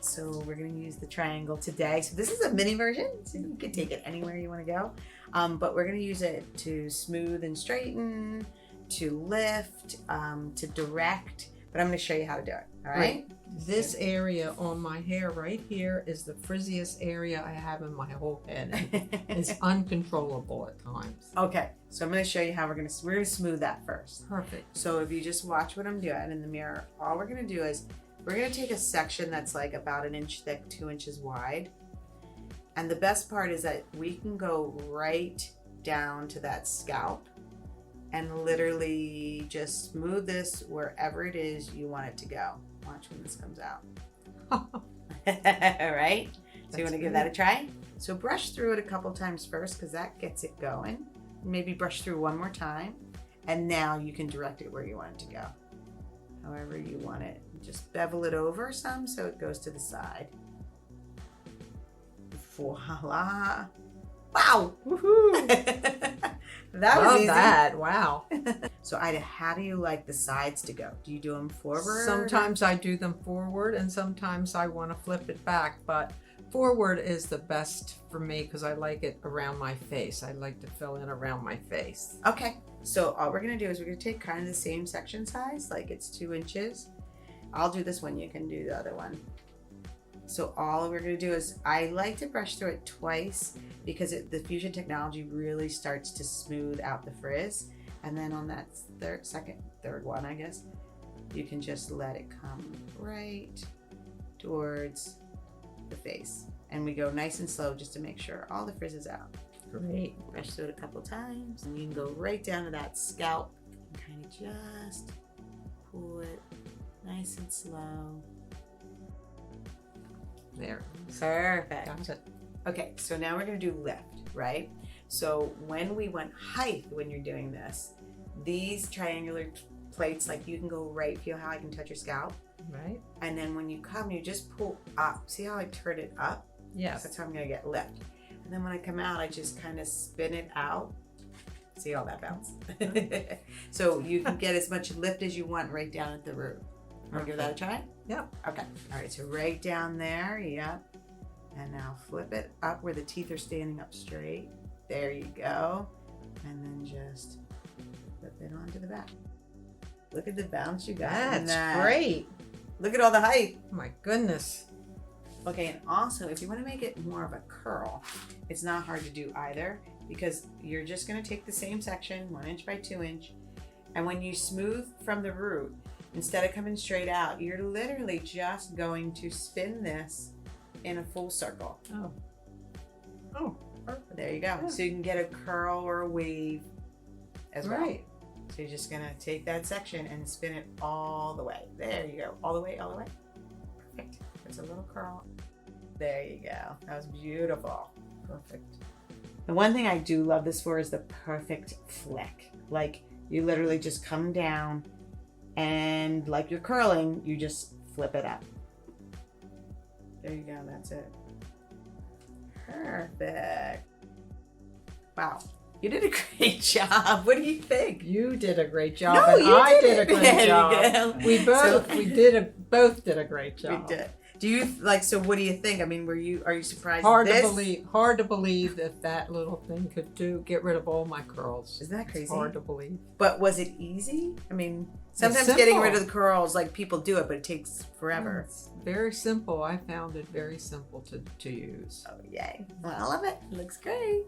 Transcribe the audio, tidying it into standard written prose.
So we're going to use the triangle today. So this is a mini version, so you can take it anywhere you want to go. But we're going to use it to smooth and straighten, to lift, to direct. But I'm going to show you how to do it. All right? This area on my hair right here is the frizziest area I have in my whole head. It's uncontrollable at times. Okay, so I'm going to show you how we're going to smooth that first. Perfect. So if you just watch what I'm doing in the mirror, all we're going to do is we're going to take a section that's like about 1 inch thick, 2 inches wide. And the best part is that we can go right down to that scalp and literally just smooth this wherever it is you want it to go. Watch when this comes out. All right? So you want to give that a try? So brush through it a couple times first because that gets it going. Maybe brush through one more time. And now you can direct it where you want it to go. However you want it. Just bevel it over some so it goes to the side. Voila. Wow! Woohoo! That was easy. That. Wow. So Ida, how do you like the sides to go? Do you do them forward? Sometimes I do them forward and sometimes I want to flip it back, but forward is the best for me because I like it around my face. I like to fill in around my face. Okay, so all we're gonna do is we're gonna take kind of the same section size, like it's 2 inches. I'll do this one, you can do the other one. So all we're gonna do is, I like to brush through it twice because the Fusion technology really starts to smooth out the frizz. And then on that third one, I guess, you can just let it come right towards the face. And we go nice and slow just to make sure all the frizz is out. Great. Brush through it a couple times and you can go right down to that scalp and kind of just pull it nice and slow. There. Perfect. Got it. Okay, so now we're gonna do lift, right? So when we want height, when you're doing this, these triangular plates, like you can go right, feel how I can touch your scalp? Right. And then when you come, you just pull up. See how I turn it up? Yes. That's how I'm gonna get lift. And then when I come out, I just kind of spin it out. See all that bounce? So you can get as much lift as you want right down at the root. Wanna give that a try? Yep. Okay. All right, so right down there, yep. And now flip it up where the teeth are standing up straight. There you go. And then just flip it onto the back. Look at the bounce you got. in That's that. great. Look at all the height. My goodness. Okay, and also if you want to make it more of a curl, it's not hard to do either because you're just going to take the same section, 1 inch by 2 inch, and when you smooth from the root, instead of coming straight out, you're literally just going to spin this in a full circle. Oh. Oh, perfect. There you go. Yeah. So you can get a curl or a wave as well. Right. So you're just gonna take that section and spin it all the way. There you go. All the way, all the way. Perfect. There's a little curl. There you go. That was beautiful. Perfect. The one thing I do love this for is the perfect flick. Like you literally just come down and like you're curling, you just flip it up. There you go. That's it. Perfect. Wow. You did a great job. What do you think? You did a great job, No, and you I did did a it. great There you job. go. We both both did a great We job. did. Do you like? So, what do you think? I mean, are you surprised? Hard this? to believe that little thing could get rid of all my curls. Isn't that crazy? It's hard to believe. But was it easy? I mean, sometimes simple. getting rid of the curls, like people do it, but it takes forever. It's very simple. I found it very simple to use. Oh, yay. Well, I love it. Looks great.